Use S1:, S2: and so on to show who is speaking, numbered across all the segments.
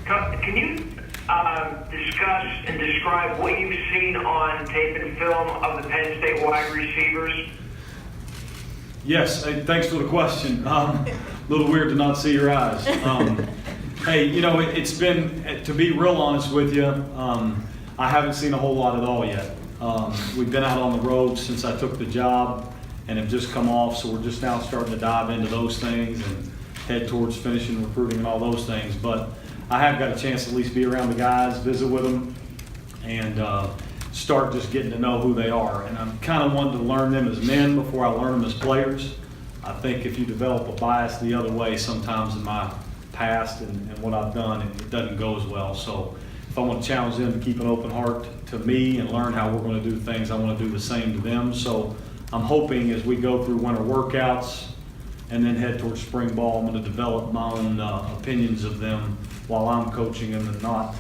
S1: Can you discuss and describe what you've seen on tape and film of the Penn State wide receivers?
S2: Yes, hey, thanks for the question. A little weird to not see your eyes. Hey, you know, it's been, to be real honest with you, I haven't seen a whole lot at all yet. We've been out on the road since I took the job and have just come off, so we're just now starting to dive into those things and head towards finishing recruiting and all those things. But I have got a chance to at least be around the guys, visit with them, and start just getting to know who they are. And I'm kind of wanting to learn them as men before I learn them as players. I think if you develop a bias the other way, sometimes in my past and what I've done, it doesn't go as well. So if I want to challenge them to keep an open heart to me and learn how we're going to do things, I want to do the same to them. So I'm hoping as we go through winter workouts and then head towards spring ball, I'm going to develop my own opinions of them while I'm coaching them and not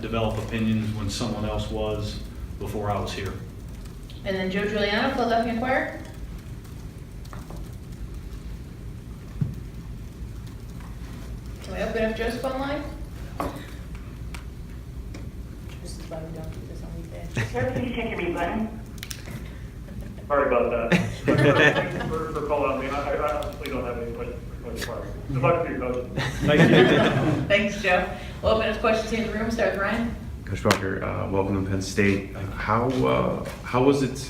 S2: develop opinions when someone else was before I was here.
S3: And then Joe Giuliano, Philadelphia Inquirer. Can we open up Joe's phone line? This is why we don't do this on weekdays.
S1: Sir, please check your mute button. Sorry about that. Thank you for calling on me. I honestly don't have any questions for Coach Parker. Good luck to you, Coach.
S2: Thank you.
S3: Thanks, Joe. We'll open up questions here in the room. Start with Ryan.
S4: Coach Parker, welcome to Penn State. How was it?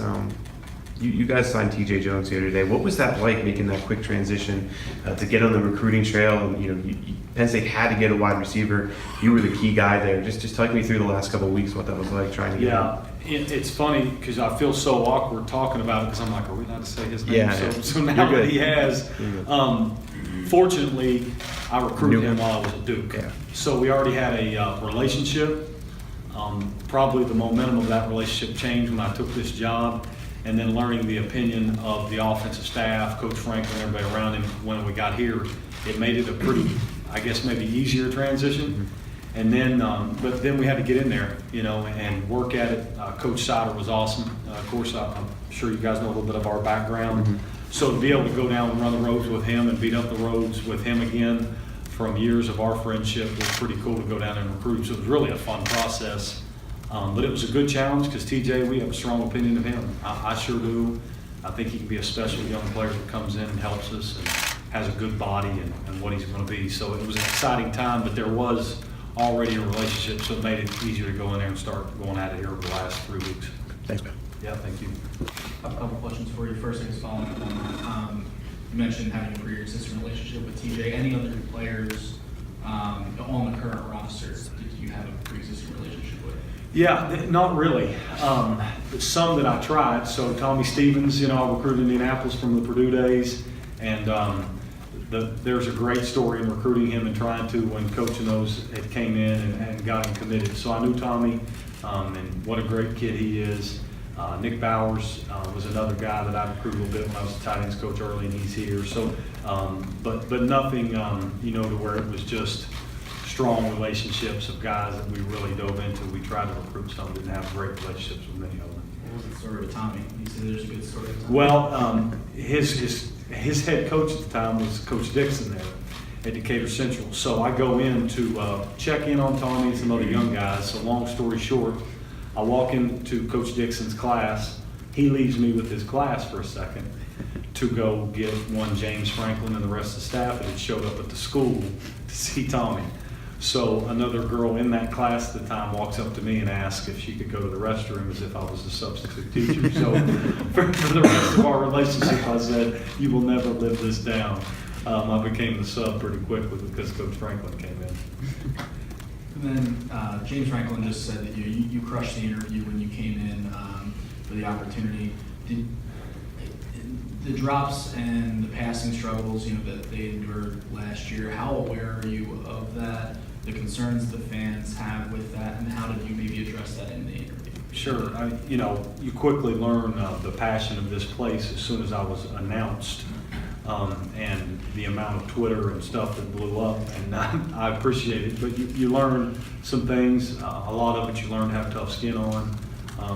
S4: You guys signed T.J. Jones the other day. What was that like, making that quick transition to get on the recruiting trail? And Penn State had to get a wide receiver. You were the key guy there. Just talk me through the last couple of weeks what that was like trying to get.
S2: Yeah, it's funny because I feel so awkward talking about it because I'm like, are we allowed to say his name?
S4: Yeah,
S2: So now that he has, fortunately, I recruited him while I was at Duke.
S4: Yeah.
S2: So we already had a relationship. Probably the momentum of that relationship changed when I took this job, and then learning the opinion of the offensive staff, Coach Franklin, everybody around him when we got here, it made it a pretty, I guess, maybe easier transition. And then, but then we had to get in there, and work at it. Coach Sider was awesome. Of course, I'm sure you guys know a little bit of our background. So to be able to go down and run the roads with him and beat up the roads with him again from years of our friendship was pretty cool to go down and recruit. So it was really a fun process. But it was a good challenge because TJ, we have a strong opinion of him. I sure do. I think he can be a special young player that comes in and helps us and has a good body and what he's going to be. So it was an exciting time, but there was already a relationship, so it made it easier to go in there and start going at it here over the last 3 weeks.
S4: Thanks, man.
S2: Yeah, thank you.
S5: A couple questions for you. First, I guess following up on that. You mentioned having a pre-existing relationship with TJ. Any other players on the current roster did you have a pre-existing relationship with?
S2: Yeah, not really. Some that I tried. So Tommy Stevens, I recruited in Indianapolis from the Purdue days, and there's a great story in recruiting him and trying to when Coach Knows had came in and got him committed. So I knew Tommy, and what a great kid he is. Nick Bowers was another guy that I recruited a little bit when I was a tight ends coach early, and he's here. So, but nothing, to where it was just strong relationships of guys that we really dove into. We tried to recruit some, didn't have great relationships with many of them.
S5: What was the story with Tommy? You said there's a good story with Tommy.
S2: Well, his head coach at the time was Coach Dixon there at Decatur Central. So I go in to check in on Tommy and some other young guys. So long story short, I walk into Coach Dixon's class. He leaves me with his class for a second to go get one James Franklin and the rest of the staff that had showed up at the school to see Tommy. So another girl in that class at the time walks up to me and asks if she could go to the restroom as if I was a substitute teacher. So for the rest of our relationship, I said, you will never live this down. I became the sub pretty quickly because Coach Franklin came in.
S5: And then James Franklin just said that you crushed the interview when you came in for the opportunity. Did the drops and the passing struggles, that they endured last year, how aware are you of that, the concerns the fans have with that, and how did you maybe address that in the interview?
S2: Sure. You quickly learn the passion of this place as soon as I was announced. And the amount of Twitter and stuff that blew up, and I appreciate it. But you learn some things. A lot of it you learn to have tough skin on,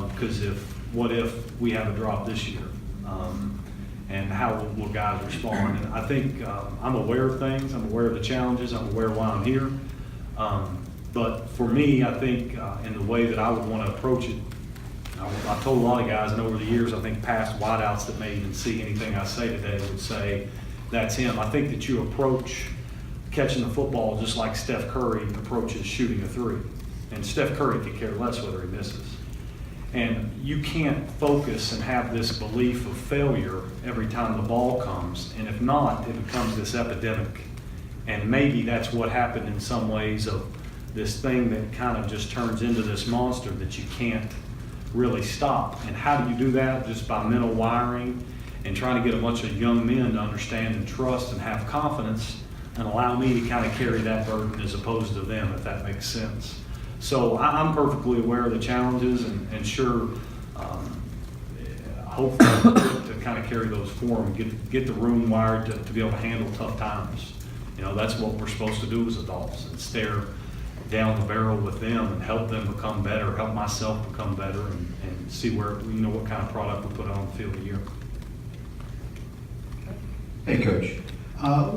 S2: because what if we have a drop this year, and how will guys respond? And I think I'm aware of things. I'm aware of the challenges. I'm aware of why I'm here. But for me, I think in the way that I would want to approach it, I told a lot of guys, and over the years, I think past wideouts that may even see anything I say today would say, that's him. I think that you approach catching the football just like Steph Curry approaches shooting a three. And Steph Curry could care less whether he misses. And you can't focus and have this belief of failure every time the ball comes. And if not, it becomes this epidemic. And maybe that's what happened in some ways of this thing that kind of just turns into this monster that you can't really stop. And how do you do that? Just by mental wiring and trying to get a bunch of young men to understand and trust and have confidence and allow me to kind of carry that burden as opposed to them, if that makes sense. So I'm perfectly aware of the challenges and sure, hopefully to kind of carry those for them, get the room wired to be able to handle tough times. You know, that's what we're supposed to do as adults, and stare down the barrel with them and help them become better, help myself become better, and see where, you know, what kind of product we put on the field a year.
S6: Hey, Coach.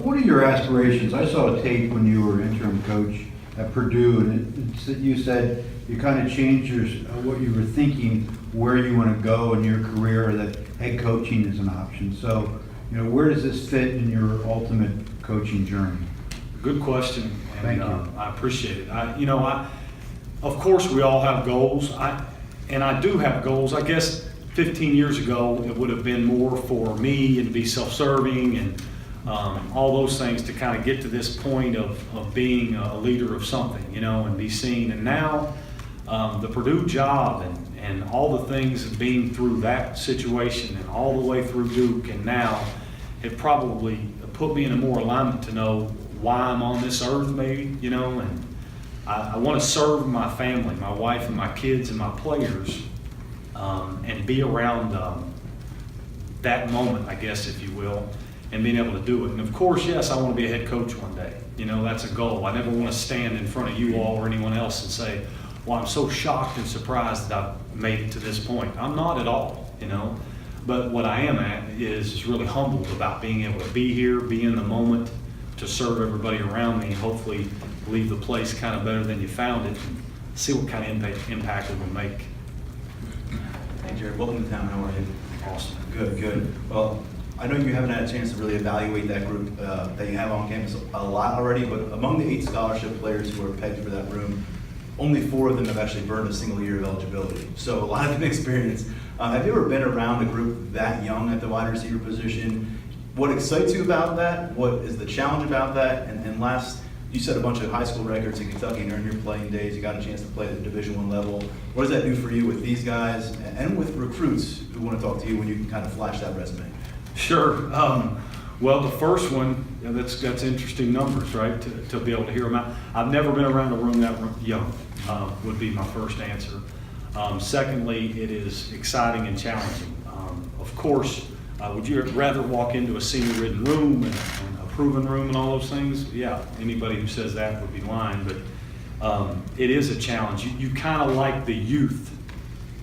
S6: What are your aspirations? I saw a tape when you were interim coach at Purdue, and you said you kind of changed what you were thinking, where you want to go in your career, that head coaching is an option. So, you know, where does this fit in your ultimate coaching journey?
S2: Good question, and
S6: Thank you.
S2: I appreciate it. Of course, we all have goals. I do have goals. I guess 15 years ago, it would have been more for me and be self-serving and all those things to kind of get to this point of being a leader of something, you know, and be seen. And now, the Purdue job and all the things of being through that situation and all the way through Duke and now have probably put me in a more alignment to know why I'm on this earth, maybe, you know, and I want to serve my family, my wife and my kids and my players, and be around that moment, I guess, if you will, and being able to do it. And of course, yes, I want to be a head coach one day. You know, that's a goal. I never want to stand in front of you all or anyone else and say, well, I'm so shocked and surprised that I've made it to this point. I'm not at all, you know. But what I am at is really humbled about being able to be here, be in the moment, to serve everybody around me, and hopefully leave the place kind of better than you found it, and see what kind of impact it will make.
S7: Hey, Gerad, welcome to town. How are you?
S2: Awesome.
S7: Good, good. Well, I know you haven't had a chance to really evaluate that group that you have on campus a lot already, but among the 8 scholarship players who are pegged for that room, only 4 of them have actually burned a single year of eligibility. So a lot of experience. Have you ever been around a group that young at the wide receiver position? What excites you about that? What is the challenge about that? And last, you set a bunch of high school records in Kentucky during your playing days. You got a chance to play at the Division I level. What does that do for you with these guys and with recruits who want to talk to you when you can kind of flash that resume?
S2: Sure. Well, the first one, that's interesting numbers, right? To be able to hear them out. I've never been around a room that young, would be my first answer. Secondly, it is exciting and challenging. Of course, would you rather walk into a senior-ridden room and a proven room and all those things? Yeah, anybody who says that would be lying, but it is a challenge. You kind of like the youth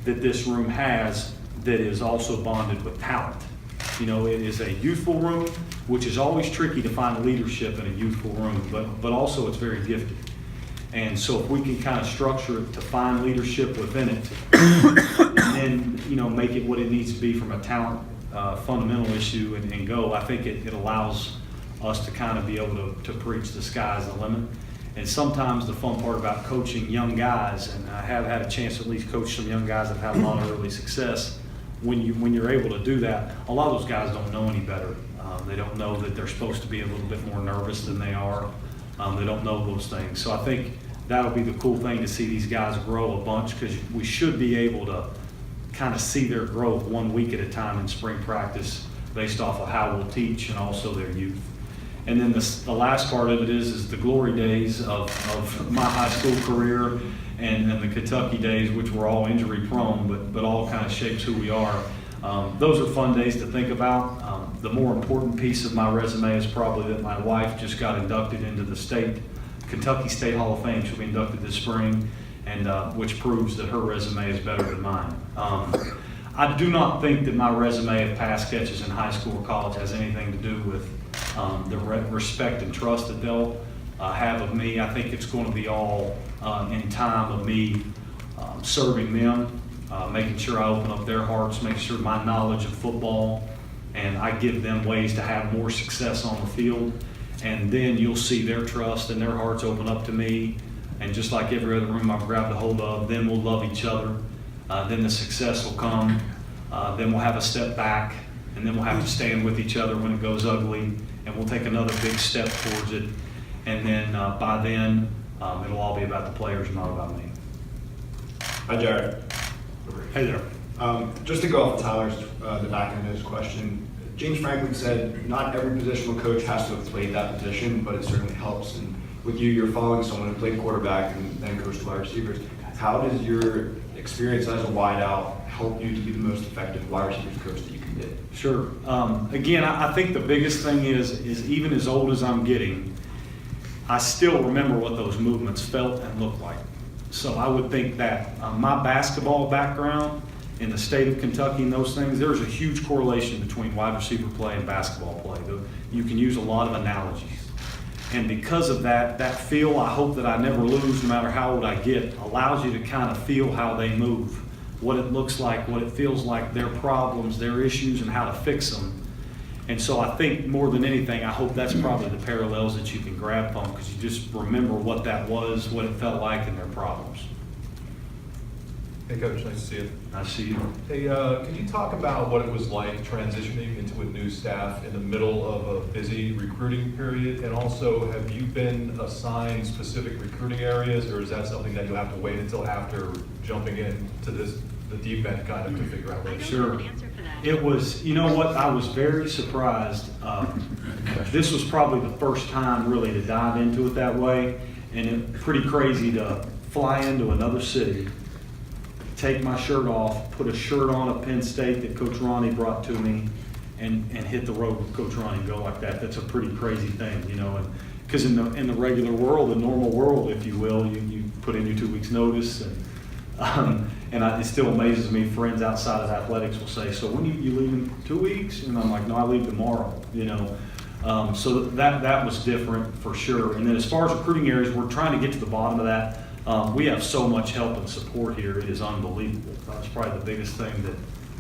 S2: that this room has that is also bonded with talent. You know, it is a youthful room, which is always tricky to find leadership in a youthful room, but also it's very gifted. And so if we can kind of structure it to find leadership within it, and then, you know, make it what it needs to be from a talent fundamental issue and go, I think it allows us to kind of be able to preach the sky's the limit. And sometimes the fun part about coaching young guys, and I have had a chance to at least coach some young guys that have had a lot of early success, when you're able to do that, a lot of those guys don't know any better. They don't know that they're supposed to be a little bit more nervous than they are. They don't know those things. So I think that'll be the cool thing to see these guys grow a bunch, because we should be able to kind of see their growth 1 week at a time in spring practice based off of how we'll teach and also their youth. And then the last part of it is the glory days of my high school career and the Kentucky days, which were all injury prone, but all kind of shapes who we are. Those are fun days to think about. The more important piece of my resume is probably that my wife just got inducted into the Kentucky State Hall of Fame. She'll be inducted this spring, and which proves that her resume is better than mine. I do not think that my resume of pass catches in high school or college has anything to do with the respect and trust that they'll have of me. I think it's going to be all in time of me serving them, making sure I open up their hearts, making sure my knowledge of football, and I give them ways to have more success on the field. And then you'll see their trust and their hearts open up to me. And just like every other room I've grabbed a hold of, then we'll love each other. Then the success will come. Then we'll have a step back, and then we'll have to stand with each other when it goes ugly, and we'll take another big step towards it. And then by then, it'll all be about the players, not about me.
S8: Hi, Gerad.
S2: Hey there.
S8: Just to go off of Tyler's, the back end of his question, James Franklin said not every positional coach has to have played that position, but it certainly helps. And with you, you're following someone who played quarterback and then coached wide receivers. How does your experience as a wideout help you to be the most effective wide receivers coach that you can be?
S2: Sure. Again, I think the biggest thing is even as old as I'm getting, I still remember what those movements felt and looked like. So I would think that my basketball background in the state of Kentucky and those things, there's a huge correlation between wide receiver play and basketball play. You can use a lot of analogies. And because of that feel I hope that I never lose no matter how old I get, allows you to kind of feel how they move, what it looks like, what it feels like, their problems, their issues, and how to fix them. And so I think more than anything, I hope that's probably the parallels that you can grab from, because you just remember what that was, what it felt like, and their problems.
S9: Hey, Coach, nice to see you.
S2: I see you.
S9: Hey, can you talk about what it was like transitioning into a new staff in the middle of a busy recruiting period? And also, have you been assigned specific recruiting areas, or is that something that you'll have to wait until after jumping into the deep end kind of to figure out later?
S2: Sure. It was, you know what, I was very surprised. This was probably the first time really to dive into it that way, and it's pretty crazy to fly into another city, take my shirt off, put a shirt on at Penn State that Coach Ronnie brought to me, and hit the road with Coach Ronnie and go like that. That's a pretty crazy thing, you know, because in the regular world, the normal world, if you will, you put in your 2 weeks notice, and it still amazes me, friends outside of athletics will say, so when you leave in 2 weeks? And I'm like, no, I leave tomorrow, you know. So that was different for sure. And then as far as recruiting areas, we're trying to get to the bottom of that. We have so much help and support here, it is unbelievable. That's probably the biggest thing that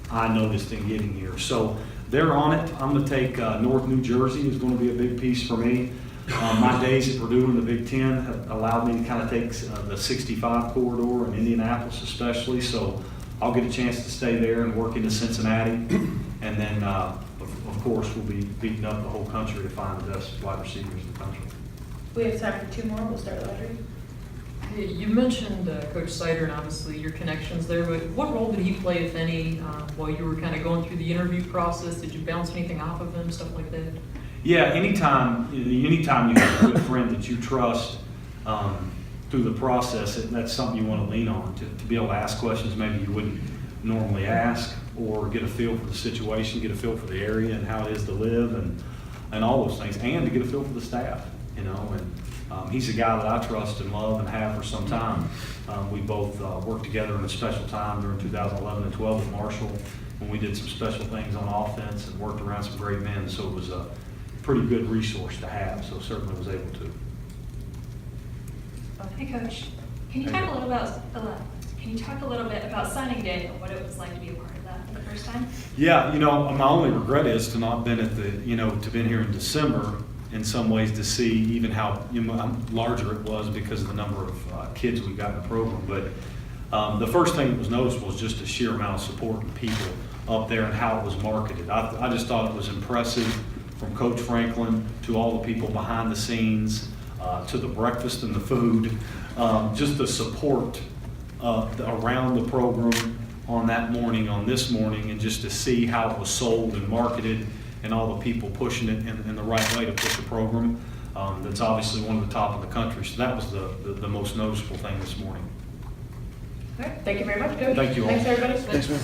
S2: I noticed in getting here. So they're on it. I'm going to take North New Jersey is going to be a big piece for me. My days at Purdue in the Big Ten have allowed me to kind of take the 65 corridor in Indianapolis especially. So I'll get a chance to stay there and work into Cincinnati. And then, of course, we'll be beating up the whole country to find the best wide receivers in the country.
S3: We have time for 2 more. We'll start with Audrey.
S10: Hey, you mentioned Coach Sider and obviously your connections there, but what role did he play, if any, while you were kind of going through the interview process? Did you bounce anything off of him, stuff like that?
S2: Yeah, anytime you have a good friend that you trust through the process, that's something you want to lean on to be able to ask questions maybe you wouldn't normally ask, or get a feel for the situation, get a feel for the area and how it is to live, and all those things, and to get a feel for the staff, you know. And he's a guy that I trust and love and have for some time. We both worked together in a special time during 2011 and 12 at Marshall when we did some special things on offense and worked around some great men. So it was a pretty good resource to have. So certainly was able to.
S11: Hey, Coach. Can you talk a little bit about signing day and what it was like to be a part of that for the first time?
S2: Yeah, you know, my only regret is to not been at to been here in December. In some ways, to see even how larger it was because of the number of kids we got in the program. But the first thing that was noticeable was just the sheer amount of support and people up there and how it was marketed. I just thought it was impressive, from Coach Franklin to all the people behind the scenes, to the breakfast and the food, just the support around the program on that morning, on this morning, and just to see how it was sold and marketed, and all the people pushing it in the right way to push a program that's obviously one of the top in the country. So that was the most noticeable thing this morning.
S3: All right. Thank you very much, Coach.
S2: Thank you all.
S3: Thanks, everybody.
S4: Thanks, man.